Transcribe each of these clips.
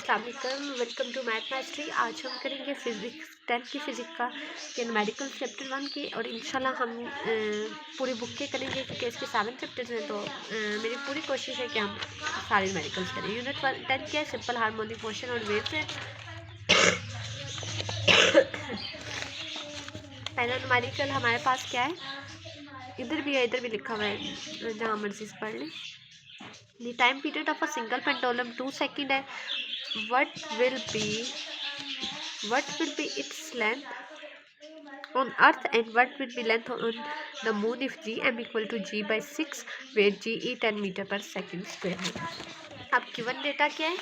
अस्सलाम वालेकुम, welcome to math mastery. आज हम करेंगे फिज़िक्स 10th की फ़िज़िक्स का के न्यूमेरिकल चैप्टर 1 के, और इंशाल्लाह हम पूरी बुक के करेंगे क्योंकि इसके 7 चैप्टर्स हैं। तो मेरी पूरी कोशिश है कि हम सारे न्यूमेरिकल्स करें। यूनिट 10 क्या है? सिंपल हार्मोनिक मोशन और वेव्स है। पहला न्यूमेरिकल हमारे पास क्या है? इधर भी है, इधर भी लिखा हुआ है, जहाँ मर्जी से पढ़ लें। The time period of a single pendulum 2 seconds है. What will be its length on Earth, and what will be length on the Moon if Gm equal to G by 6, where G 10 metre पर second square है। अब given data क्या है?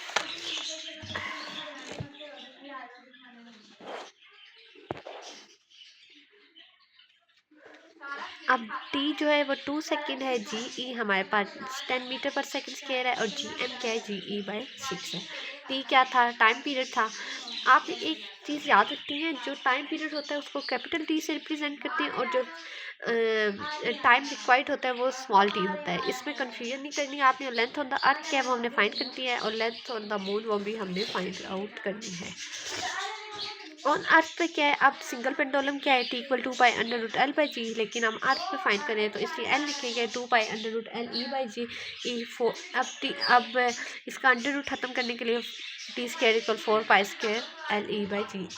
अब t जो है वो 2 सेकेंड है, जी हमारे पास 10 मीटर पर सेकेंड स्क्वायर है, और जी एम क्या है? जी बाई 6 है। t क्या था? टाइम पीरियड था। आप एक चीज़ याद रखती हैं, जो टाइम पीरियड होता है उसको कैपिटल टी से रिप्रेजेंट करते हैं, और जो टाइम रिक्वायर्ड होता है वो स्मॉल टी होता है। इसमें कन्फ्यूजन नहीं करनी है आपने। लेंथ ऑन द अर्थ क्या है वो हमने फाइंड करनी है, और लेंथ ऑन द मून वो भी हमने फाइंड आउट करनी है। ऑन अर्थ पे क्या है? अब सिंगल पेंडुलम क्या है? T equal 2 pi under root L by G, लेकिन हम अर्थ पे फाइंड करें तो इसलिए एल लिखेंगे 2 pi under root L E by G E 4। अब इसका अंडर रूट खत्म करने के लिए T square equal 4 pi square L E by G.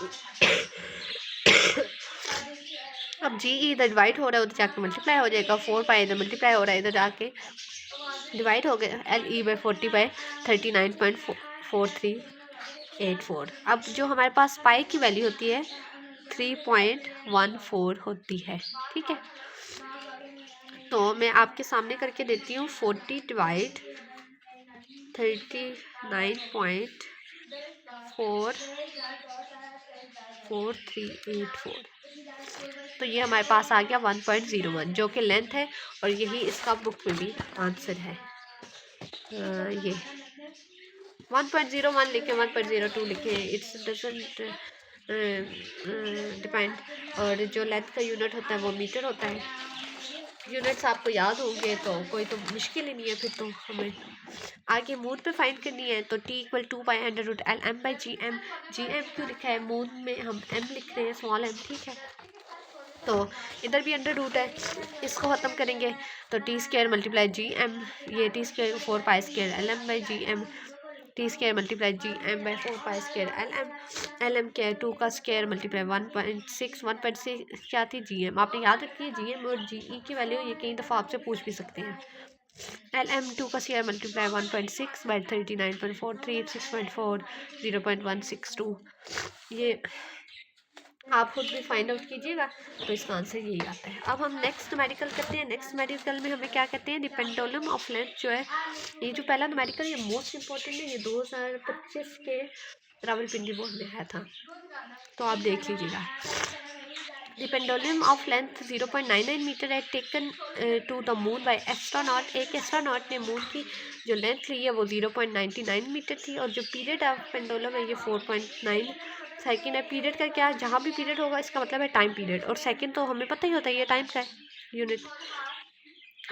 अब जी इधर डिवाइड हो रहा है, उधर जाके मल्टीप्लाई हो जाएगा। 4 पाई इधर मल्टीप्लाई हो रहा है, इधर जाके डिवाइड हो गया। L E by 40 by 39.4384। अब जो हमारे पास पाई की वैल्यू होती है 3.14 होती है। ठीक है, तो मैं आपके सामने करके देती हूँ। 40 डिवाइड 39.4384, तो ये हमारे पास आ गया 1.01, जो कि लेंथ है, और यही इसका बुक में भी आंसर है। ये 1.01 लिखे, 1.02 लिखे, इट्स डजंट डिपेंड। और जो लेंथ का यूनिट होता है वो मीटर होता है। यूनिट्स आपको याद होंगे तो कोई तो मुश्किल ही नहीं है। फिर तो हमें आगे मून पे फाइंड करनी है, तो T equal 2 pi under root L M by G M. G M क्यों लिखा है? मून में हम एम लिख रहे हैं, स्मॉल एम। ठीक है, तो इधर भी अंडर रूट है, इसको ख़त्म करेंगे तो T square multiply G M, ये T square 4 pi square L M by G M, T square multiply G M by 4 pi square L M क्या है? 2 का स्क्वायर मल्टीप्लाई 1.6 क्या थी? G M. आपने याद रखी है, जी एम और जी ई की वैल्यू ये कई दफ़ा आपसे पूछ भी सकते हैं। एल एम 2 का स्क्वायर मल्टीप्लाई 1.6 बाई 39.43 6.4 0.162। ये आप खुद भी फाइंड आउट कीजिएगा, तो इसका आंसर यही आता है। अब हम नेक्स्ट न्यूमेरिकल करते हैं। नेक्स्ट न्यूमेरिकल में हमें क्या कहते हैं? द पेंडुलम ऑफ लेंथ जो है, ये जो पहला न्यूमेरिकल ये मोस्ट इंपॉर्टेंट है। ये 2025 के रावलपिंडी बोर्ड में आया था, तो आप देख लीजिएगा। The pendulum of length 0.99 metre है, taken to the moon by astronaut. एक एस्ट्रोनॉट ने मून की जो लेंथ ली है वो 0.99 मीटर थी, और जो पीरियड ऑफ पेंडुलम है ये 4.9 सेकेंड है। पीरियड का क्या? जहाँ भी पीरियड होगा इसका मतलब है टाइम पीरियड, और सेकेंड तो हमें पता ही होता है ये टाइम का है यूनिट।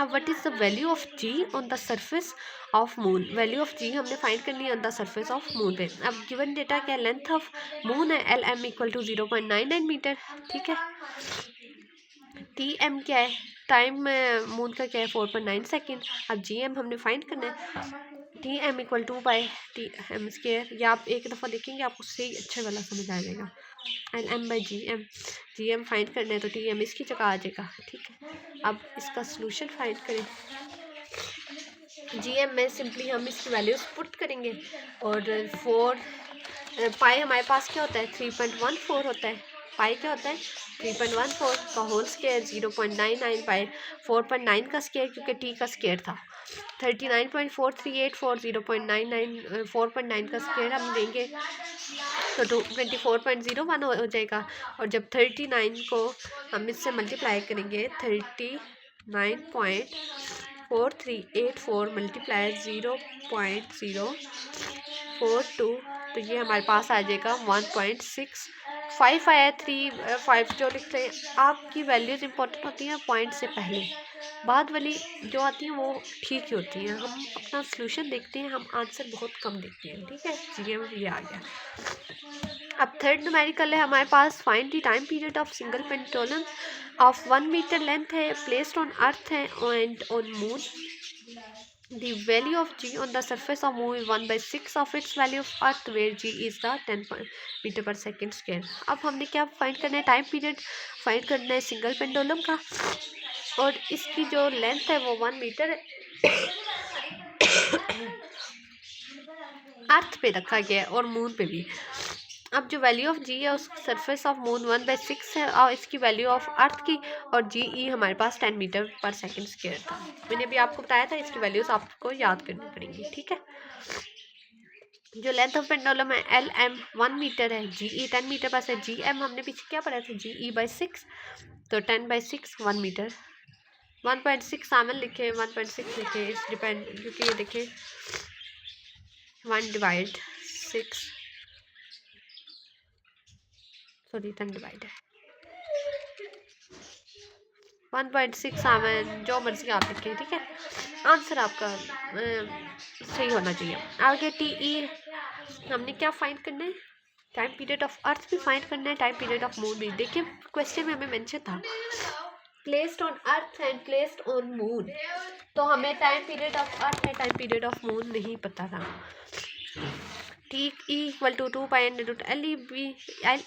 अब what is the value of G on the surface of moon? Value of G हमने फाइंड करनी है on the surface of moon पे। अब गिवन डेटा क्या? लेंथ ऑफ मून है L M equal to 0.99 metre. ठीक है, टी एम क्या है? टाइम मून का क्या है? 4.9 सेकेंड। अब जी एम हमने फाइंड करना है, T M equal 2 by T M square. या आप एक दफ़ा देखेंगे आपको सही अच्छा वाला समझ आ जाएगा। L M by G M find करना है तो टी एम इसकी जगह आ जाएगा। ठीक है, अब इसका सोल्यूशन फाइंड करें। जी एम में सिंपली हम इसकी वैल्यूज पुट करेंगे, और 4 पाई हमारे पास क्या होता है? 3.14 होता है। पाई क्या होता है? 3.14 का होल स्क्वायर 0.99 पाई 4.9 का स्क्वायर, क्योंकि टी का स्क्वायर था। 39.4384 0.99 4.9 का स्क्वायर हम देंगे तो 24.01 हो जाएगा। और जब 39 को हम इससे मल्टीप्लाई करेंगे, 39.4384 मल्टीप्लाई 0.042, तो ये हमारे पास आ जाएगा 1.6 5 आया 3 5 जो लिखते हैं, आपकी वैल्यूज़ इंपॉर्टेंट होती हैं पॉइंट से पहले, बाद वाली जो आती हैं वो ठीक ही होती हैं। हम अपना सोल्यूशन देखते हैं, हम आंसर बहुत कम देखते हैं, ठीक है। ये आ गया। अब थर्ड न्यूमेरिकल है हमारे पास, find the time period of single pendulum of 1 metre length है, प्लेस्ड ऑन अर्थ है and on moon. The value of g on the surface of moon is 1/6 of its value of earth, where g is the 10 metre पर second square. अब हमने क्या find करना है, time period find करना है single pendulum का, और इसकी जो लेंथ है वो 1 मीटर है, अर्थ पे रखा गया है और मून पे भी। अब जो वैल्यू ऑफ जी है उस सरफेस ऑफ मून 1/6 है, और इसकी वैल्यू ऑफ अर्थ की, और जी ई हमारे पास 10 मीटर पर सेकेंड स्क्वायर था। मैंने अभी आपको बताया था, इसकी वैल्यूज आपको याद करनी पड़ेंगी, ठीक है। जो लेंथ ऑफ पेंडुलम है एल एम 1 मीटर है, जी ई 10 मीटर पर है, जी एम हमने पीछे क्या पढ़ा था, जी ई बाई 6, तो 10/6 1 मीटर। 1.6 सामने लिखे, 1.6 लिखे, इस डिपेंड, क्योंकि ये देखें 1/6 सॉरी 10 डिवाइड है 1.6 7, जो मर्जी आप लिखें, ठीक है। आंसर आपका सही होना चाहिए। आगे टी ई हमने क्या फाइंड करना है, टाइम पीरियड ऑफ अर्थ भी फाइंड करना है, टाइम पीरियड ऑफ मून भी। देखिए क्वेश्चन में हमें मेंशन था placed on earth and placed on moon, तो हमें time period of earth and time period of moon नहीं पता था। ठीक E equal to 2πn L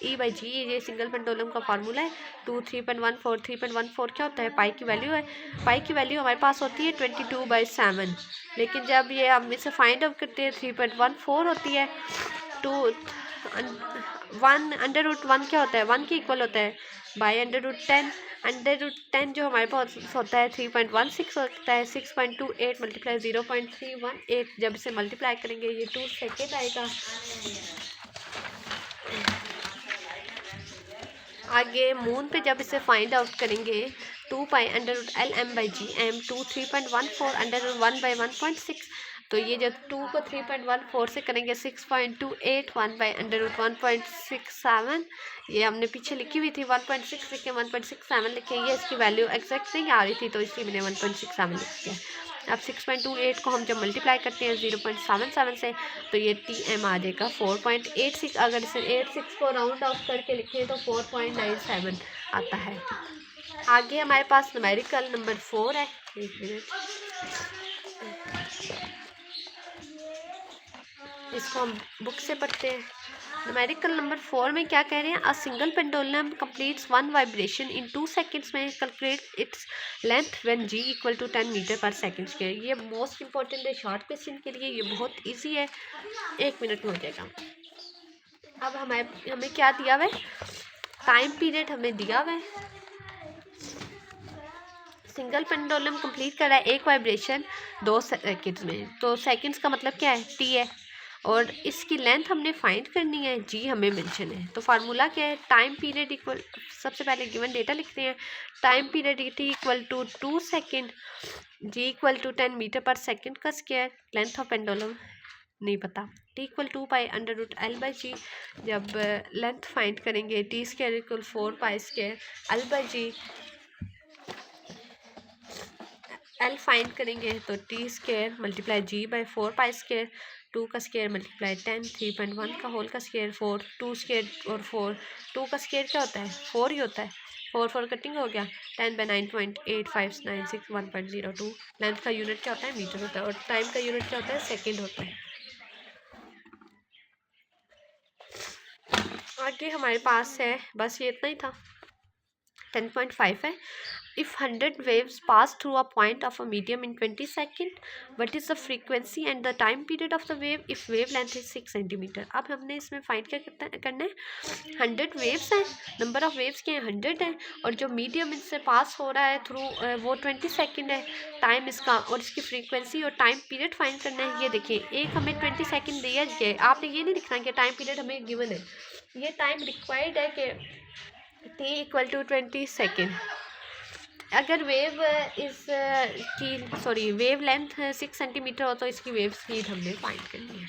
E by G, ये सिंगल पेंडुलम का फार्मूला है। 3.14 3.14 क्या होता है, पाई की वैल्यू है। पाई की वैल्यू हमारे पास होती है 22/7, लेकिन जब ये हम इसे फाइंड आउट करते हैं 3.14 होती है। 1/1 क्या होता है, 1 के इक्वल होता है बाई √10। √10 जो हमारे पास होता है 3.16 होता है। 6.28 मल्टीप्लाई 0.318, जब इसे मल्टीप्लाई करेंगे ये 2 सेकेंड आएगा। आगे मून पे जब इसे फाइंड आउट करेंगे 2π√LM/GM 3.14 √1/1.6, तो ये जब 2 को 3.14 से करेंगे 6.28 1/√1.67, ये हमने पीछे लिखी हुई थी 1.6 लिखे 1.67 लिखे, ये इसकी वैल्यू एग्जैक्ट नहीं आ रही थी तो इसलिए मैंने 1.67 लिख दिया। अब 6.28 को हम जब मल्टीप्लाई करते हैं 0.77 से, तो ये TM आ जाएगा 4.86। अगर इसे 86 को राउंड ऑफ करके लिखें तो 4.97 आता है। आगे हमारे पास न्यूमेरिकल नंबर 4 है, एक मिनट, इसको हम बुक से पढ़ते हैं। न्यूमेरिकल नंबर 4 में क्या कह रहे हैं, a single pendulum completes 1 vibration in 2 seconds में, calculate its length when G equal to 10 metre पर सेकेंड स्क्वायर। ये मोस्ट इंपॉर्टेंट है शॉर्ट क्वेश्चन के लिए, ये बहुत इजी है, 1 मिनट में हो जाएगा। अब हमें क्या दिया हुआ है, टाइम पीरियड हमें दिया हुआ है, सिंगल पेंडुलम कंप्लीट कर रहा है 1 वाइब्रेशन 2 सेकेंड्स में, तो सेकेंड्स का मतलब क्या है, टी है, और इसकी लेंथ हमने फाइंड करनी है, जी हमें मेंशन है। तो फार्मूला क्या है, टाइम पीरियड इक्वल, सबसे पहले गिवन डेटा लिखते हैं, time period T equal to 2 second, G equal to 10 metre पर सेकेंड का स्क्वायर, लेंथ ऑफ पेंडुलम नहीं पता, टी इक्वल 2π√L/G, जब लेंथ फाइंड करेंगे T square equal 4π² L/G, L find करेंगे तो T square multiply G by 4π², 2 का square multiply 10, 3.1 का होल का स्क्वायर 4, 2 स्क्वायर और 4, 2 का स्क्वायर क्या होता है 4 ही होता है, 4 कटिंग हो गया, 10/9.8596 1.02। लेंथ का यूनिट क्या होता है, मीटर होता है, और टाइम का यूनिट क्या होता है, सेकेंड होता है। आगे हमारे पास है, बस ये इतना ही था। 10.5 है, if 100 waves pass through a point of a medium in 20 seconds, what is the frequency and the time period of the wave if wavelength is 6 centimeter। अब हमने इसमें फाइंड क्या करना है, 100 वेव्स हैं, नंबर ऑफ वेव्स के 100 हैं, और जो मीडियम इससे पास हो रहा है थ्रू वो 20 सेकेंड है टाइम इसका, और इसकी फ्रीक्वेंसी और टाइम पीरियड फाइंड करना है। ये देखिए एक हमें 20 सेकेंड दिया गया, आपने ये नहीं लिखना कि टाइम पीरियड हमें गिवन है, ये टाइम रिक्वायर्ड है कि t इक्वल टू 20 सेकेंड। अगर वेव वेव लेंथ 6 सेंटीमीटर हो तो इसकी वेव स्पीड हमने फाइंड करनी है।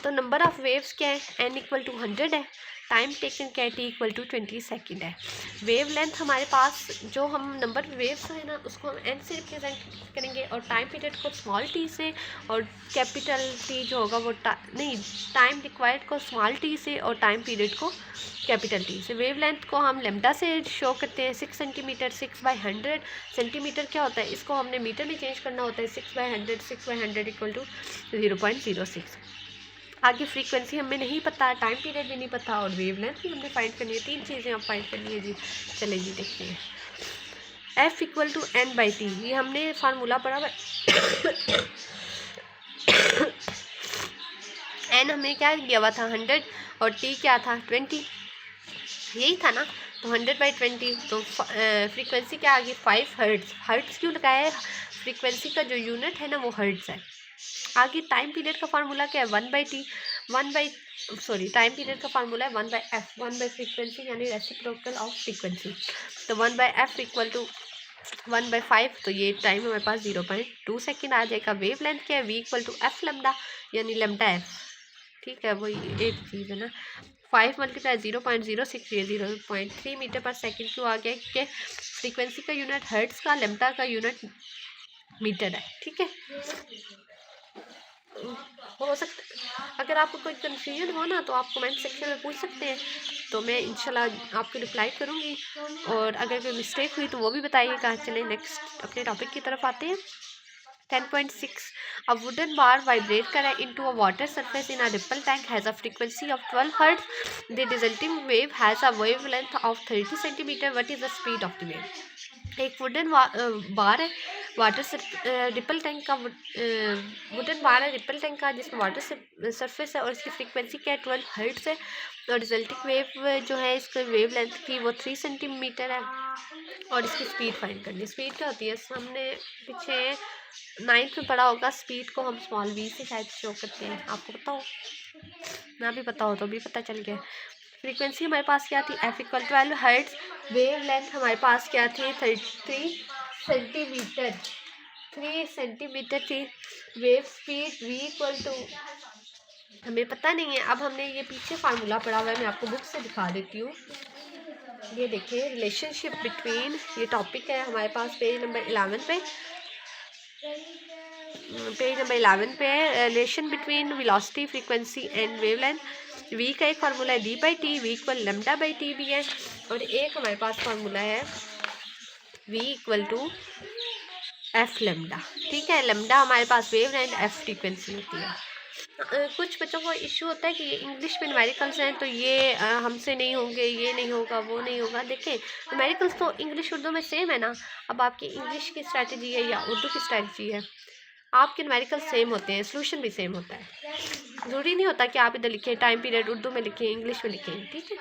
तो नंबर ऑफ़ वेव्स क्या है, n इक्वल टू 100 है, टाइम टेकन क्या है, t इक्वल टू 20 सेकेंड है। वेव लेंथ हमारे पास जो हम नंबर वेव्स है ना उसको हम n से रिप्रेजेंट करेंगे और टाइम पीरियड को स्मॉल t से, और कैपिटल T जो होगा वो नहीं, टाइम रिक्वायर्ड को स्मॉल t से और टाइम पीरियड को कैपिटल T से। वेव लेंथ को हम लेमडा से शो करते हैं, 6 सेंटीमीटर, 6/100 सेंटीमीटर क्या होता है, इसको हमने मीटर में चेंज करना होता है, 6/100 इक्वल टू 0.06। आगे फ्रीक्वेंसी हमें नहीं पता, टाइम पीरियड भी नहीं पता और वेव लेंथ भी हमने फाइंड करनी है। 3 चीज़ें हम फाइंड करनी है जी। चले जी देखते हैं। F इक्वल टू n/t, ये हमने फार्मूला पढ़ा हुआ n हमें क्या दिया हुआ था 100 और t क्या था 20, यही था ना। तो 100/20, तो फ्रीक्वेंसी क्या आ गई 5 हर्ट्ज। हर्ट्ज क्यों लगाया है, फ्रीक्वेंसी का जो यूनिट है ना वो हर्ट्ज है। आगे टाइम पीरियड का फार्मूला क्या है 1/t, टाइम पीरियड का फार्मूला है 1/f, 1/फ्रीक्वेंसी यानी रेसिप्रोकल ऑफ फ्रीक्वेंसी। तो 1/f इक्वल टू 1/5, तो ये टाइम हमारे पास 0.2 सेकेंड आ जाएगा। वेव लेंथ क्या है v equal to F lambda यानी लेमडा एफ, ठीक है वही एक चीज़ है ना। 5 मल्टीप्लाई 0.06, ये 0.3 मीटर पर सेकेंड क्यों आ गया, कि फ्रीक्वेंसी का यूनिट हर्ट्ज का, लेमडा का यूनिट मीटर है, ठीक है। हो सकता अगर आपको कोई कन्फ्यूजन हो ना तो आप कमेंट सेक्शन में पूछ सकते हैं, तो मैं इंशाल्लाह आपको रिप्लाई करूँगी, और अगर कोई मिस्टेक हुई तो वो भी बताइएगा। चलें नेक्स्ट अपने टॉपिक की तरफ आते हैं। 10.6 A wooden bar vibrate करे into a water surface in a ripple tank has a frequency of 12 hertz. The resulting wave has a wavelength of 30 centimeter. What is the speed of the wave? एक wooden बार है, water ripple tank का, wooden बार है ripple tank का जिसमें water surface है और इसकी frequency क्या है 12 हर्ट्ज है, और रिजल्टिंग वेव जो है इसका वेव लेंथ की वो 3 सेंटीमीटर है, और इसकी स्पीड फाइंड करनी। स्पीड क्या होती है, हमने पीछे 9th में पढ़ा होगा, स्पीड को हम स्मॉल v से शायद शो करते हैं, आपको पता हो, ना भी पता हो तो भी पता चल गया। फ्रीक्वेंसी हमारे पास क्या थी f equal 12 hertz, wave length हमारे पास क्या थी 3 सेंटीमीटर, 3 सेंटीमीटर थी। Wave speed v equal to हमें पता नहीं है। अब हमने ये पीछे फार्मूला पढ़ा हुआ है, मैं आपको बुक से दिखा देती हूँ। ये देखिए रिलेशनशिप बिटवीन, ये टॉपिक है हमारे पास पेज नंबर 11 पे, है relation between velocity, frequency and wavelength. v का एक फार्मूला है d/t, v इक्वल λ/t भी है, और एक हमारे पास फार्मूला है v equal to f lambda, ठीक है। लेमडा हमारे पास वेव लेंथ, f फ्रीक्वेंसी होती है। कुछ बच्चों को इशू होता है कि ये इंग्लिश में न्यूमेरिकल्स हैं तो ये हमसे नहीं होंगे, ये नहीं होगा, वो नहीं होगा। देखें न्यूमेरिकल्स तो इंग्लिश उर्दू में सेम है ना। अब आपकी इंग्लिश की स्ट्रैटेजी है या उर्दू की स्ट्रैटेजी है, आपके न्यूमेरिकल सेम होते हैं, सोल्यूशन भी सेम होता है। ज़रूरी नहीं होता कि आप इधर लिखें टाइम पीरियड उर्दू में लिखें, इंग्लिश में लिखें, ठीक है।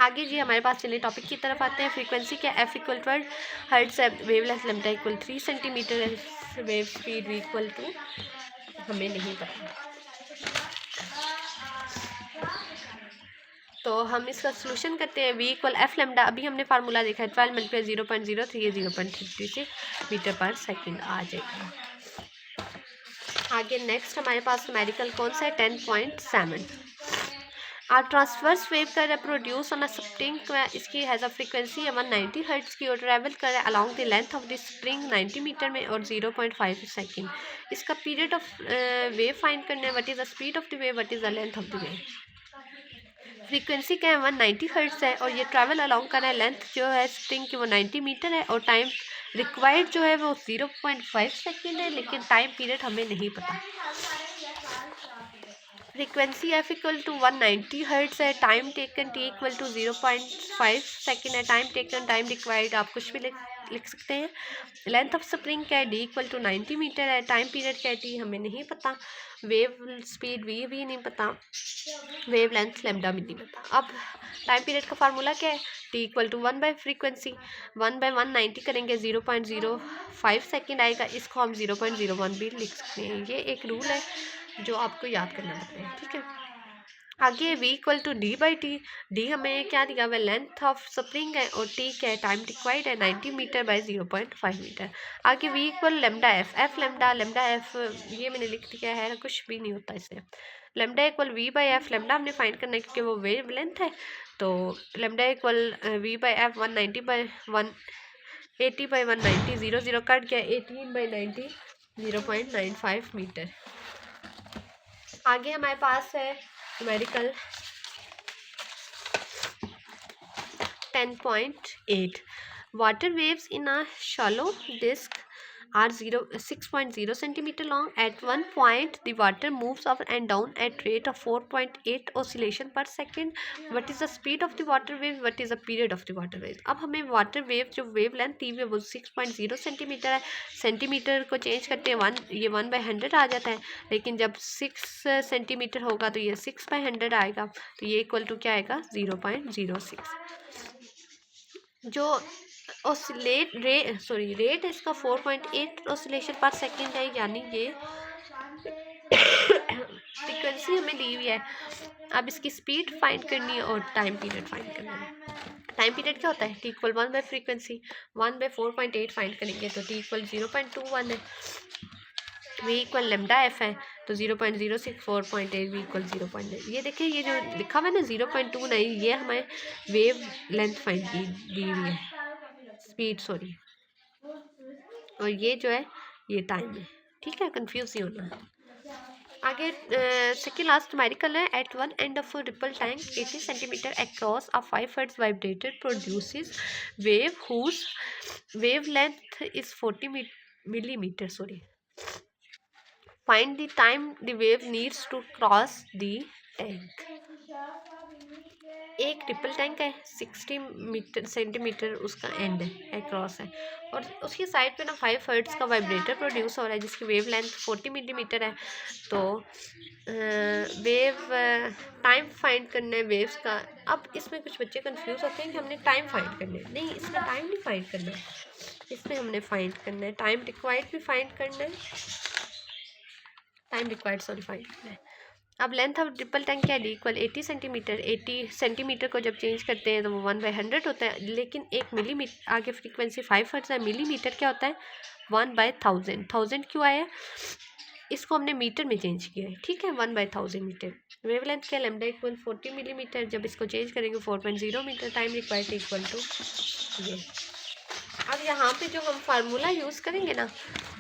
आगे जी हमारे पास चलिए टॉपिक की तरफ आते हैं। फ्रीक्वेंसी क्या f इक्वल 12 हर्ट्ज है, wave length lambda equal 3 centimetre है, wave speed v equal to हमें नहीं पता, तो हम इसका सोल्यूशन करते हैं। v इक्वल f लेमडा, अभी हमने फार्मूला देखा है 12 मल्टीप्लाई 0.03 ये 0.36 मीटर पर सेकेंड आ जाएगा। आगे नेक्स्ट हमारे पास न्यूमेरिकल कौन सा है 10.7 आ ट्रांसवर्स वेव कर प्रोड्यूस ऑन अ स्प्रिंग, इसकी हैज़ अ फ्रीक्वेंसी 190 हर्ट्ज की, और ट्रैवल कर along the length of the spring 90 metre में और 0.5 सेकेंड। इसका पीरियड ऑफ वेव फाइंड करना है, what is the speed of the wave, what is the length of the wave. Frequency क्या है 190 हर्ट्ज है, और ये ट्रैवल अलॉन्ग कर रहा है, लेंथ जो है स्प्रिंग की वो 90 मीटर है, और टाइम रिक्वायर्ड जो है वो 0.5 सेकेंड है, लेकिन टाइम पीरियड हमें नहीं पता। Frequency f equal to 190 hertz है, time taken t equal to 0.5 second है, टाइम टेकन टाइम रिक्वायर्ड आप कुछ भी लिख सकते हैं। लेंथ ऑफ स्प्रिंग क्या है d इक्वल टू 90 मीटर है, टाइम पीरियड क्या है t हमें नहीं पता, वेव स्पीड v भी नहीं पता, वेव लेंथ लेमडा भी नहीं पता। अब टाइम पीरियड का फार्मूला क्या है, t इक्वल टू 1/फ्रीक्वेंसी 1/190 करेंगे 0.05 सेकेंड आएगा, इसको हम 0.01 भी लिख सकते हैं। ये एक रूल है जो आपको याद करना पड़ता है, ठीक है। आगे v equal to D by T, D हमें क्या दिया हुआ है, लेंथ ऑफ स्प्रिंग है, और टी क्या है, टाइम रिक्वायर्ड है 90 मीटर बाई 0.5 मीटर। आगे v equal lambda F, F lambda F ये मैंने लिख दिया है, कुछ भी नहीं होता इससे। Lambda equal V by F, lambda हमने फाइंड करना है क्योंकि वो वेव लेंथ है, तो lambda equal V by F 190 by 180 by 190, 0 0 cut गया, 18 बाई 90 0.95 मीटर। आगे हमारे पास है numerical 10.8, water waves in a shallow disk are 6.0 centimeter long. At one point the water moves up and down at rate of 4.8 oscillation per second. What is the speed of the water wave, what is the period of the water wave? अब हमें water wave जो wave length दी हुई है वो 6.0 centimetre है, centimetre को change करते हैं 1, ये 1/100 आ जाता है, लेकिन जब 6 सेंटीमीटर होगा तो ये 6/100 आएगा, तो ये इक्वल टू क्या आएगा 0.06। जो ऑसिलेट रेट है इसका 4.8 ऑसिलेशन पर सेकेंड है, यानी ये फ्रीक्वेंसी हमें दी हुई है। अब इसकी स्पीड फाइंड करनी है और टाइम पीरियड फाइंड करना है। टाइम पीरियड क्या होता है, T equal 1 by frequency, 1 by 4.8 find करेंगे तो टी इक्वल 0.21 है, वी इक्वल लेमडा एफ है तो 0.06, 4.8 वी इक्वल 0.9। ये देखिए ये जो लिखा हुआ है ना 0.29, ये हमें वेव लेंथ फाइंड की दी हुई है, स्पीड सॉरी, और ये जो है ये टाइम है, ठीक है, कंफ्यूज नहीं होना। आगे सेकेंड लास्ट न्यूमेरिकल है, at one end of ripple tank 80 centimetre across a 5 hertz vibrated produces wave whose wave length is 40 millimeter, sorry, find the time the wave needs to cross the tank। एक triple tank है, 60 centimetre उसका and है, cross है, और उसकी side पे ना 5 hertz का वाइब्रेटर प्रोड्यूस हो रहा है जिसकी वेव लेंथ 40 मिलीमीटर है। तो वेव टाइम फाइंड करना है वेव्स का। अब इसमें कुछ बच्चे कंफ्यूज होते हैं कि हमने टाइम फाइंड करना है, नहीं इसमें टाइम नहीं फाइंड करना है, इसमें हमने फाइंड करना है टाइम रिक्वायर्ड भी फाइंड करना है, टाइम रिक्वायर्ड सॉरी फाइंड करना है। अब लेंथ ऑफ ट्रिपल टैंक क्या है, इक्वल 80 सेंटीमीटर, 80 सेंटीमीटर को जब चेंज करते हैं तो वो 1/100 होता है, लेकिन एक मिलीमीटर आगे फ्रीक्वेंसी 5 हर्ट्ज है, मिलीमीटर क्या होता है 1/1000, 1000 क्यों आया, इसको हमने मीटर में चेंज किया है, ठीक है, 1/1000 मीटर। वेवलेंथ क्या, लेमडा इक्वल 40 मिलीमीटर, जब इसको चेंज करेंगे 4.0 metre, time required equal to ये। अब यहाँ पे जो हम फार्मूला यूज़ करेंगे ना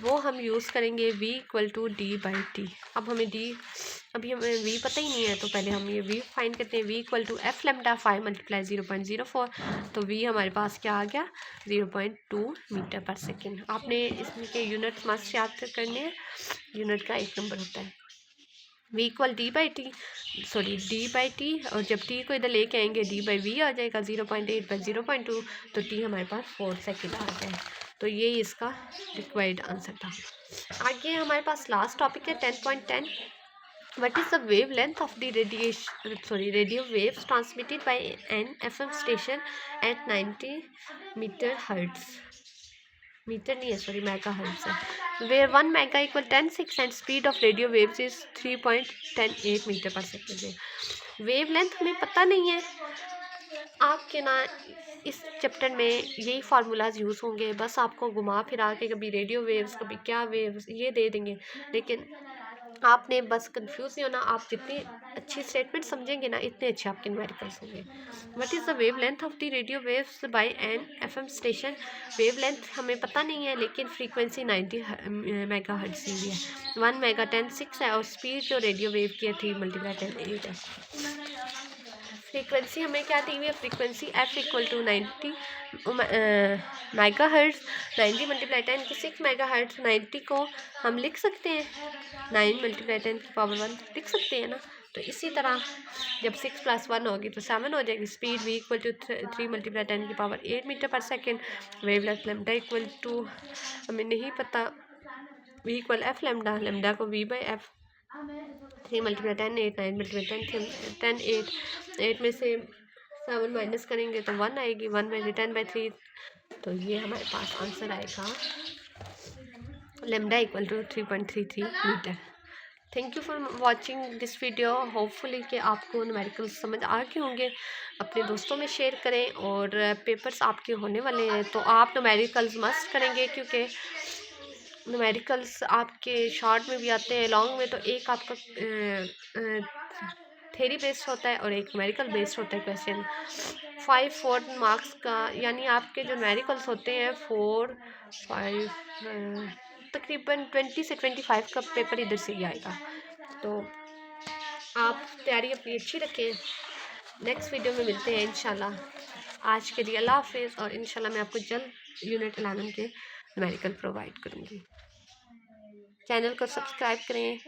वो हम यूज़ करेंगे v equal to D by T. अब हमें डी अभी हमें v पता ही नहीं है, तो पहले हम ये v फाइंड करते हैं, v equal to F lambda 5 multiply 0.04, तो v हमारे पास क्या आ गया 0.2 मीटर पर सेकेंड। आपने इसमें के यूनिट मस्त याद करने हैं, यूनिट का एक नंबर होता है। v equal D by T, sorry D by T, और जब टी को इधर लेके आएंगे डी बाई वी आ जाएगा 0.8 बाई 0.2, तो टी हमारे पास 4 सेकेंड आ जाए। तो ये इसका रिक्वायर्ड आंसर था। आगे हमारे पास लास्ट टॉपिक है 10.10, what is the wavelength of the radio waves transmitted by an FM station at 90 meter hertz, metre नहीं है सॉरी मेगा हर्ट्ज है, where 1 mega equal 10 and speed of radio waves is 3.108 metre पर second है। Wave length हमें पता नहीं है, आपके ना इस चैप्टर में यही फार्मूलाज यूज़ होंगे, बस आपको घुमा फिरा के कभी रेडियो वेव्स कभी क्या वेव्स ये दे देंगे, लेकिन आपने बस कंफ्यूज नहीं होना। आप जितनी अच्छी स्टेटमेंट समझेंगे ना इतने अच्छे आपके न्यूमेरिकल्स होंगे। What is the wave length of the radio waves by an FM station, wave length हमें पता नहीं है, लेकिन फ्रीक्वेंसी 90 मेगा हर्ट्ज की है, 1 मेगा 10 है, और स्पीड जो रेडियो वेव की है 3 मल्टीप्लाई 10 8 है। फ्रीक्वेंसी हमें क्या दी हुई है, frequency F equal to 90 mega hertz, 90 multiply 10 की 6 मेगा हर्ट्ज, 90 को हम लिख सकते हैं 9 मल्टीप्लाई 10 की पावर 1 लिख सकते हैं ना। तो इसी तरह जब 6 + 1 होगी तो 7 हो जाएगी। Speed v equal to 3 multiply 10 की पावर 8 मीटर पर second. Wavelength lambda equal to हमें नहीं पता, v equal F lambda, lambda को v by F 3 multiply 10 8, 9 multiply 10 8 में से 7 माइनस करेंगे तो 1 आएगी, 1 में 10/3, तो ये हमारे पास आंसर आएगा lambda equal to 3.33 metre. Thank you for watching this video. Hopefully कि आपको न्यूमेरिकल्स समझ आ गए होंगे। अपने दोस्तों में शेयर करें, और पेपर्स आपके होने वाले हैं तो आप न्यूमेरिकल्स मस्ट करेंगे, क्योंकि न्यूमेरिकल्स आपके शॉर्ट में भी आते हैं, लॉन्ग में। तो एक आपका थेरी बेस्ड होता है और एक न्यूमेरिकल बेस्ड होता है क्वेश्चन। 4 मार्क्स का, यानी आपके जो न्यूमेरिकल्स होते हैं 4 5 तकरीबन 20 से 25 का पेपर इधर से ही आएगा। तो आप तैयारी अपनी अच्छी रखें। नेक्स्ट वीडियो में मिलते हैं इंशाल्लाह। आज के लिए अल्लाह हाफिज़, और इंशाल्लाह मैं आपको जल्द यूनिट 11 के न्यूमेरिकल प्रोवाइड करूँगी। चैनल को सब्सक्राइब करें।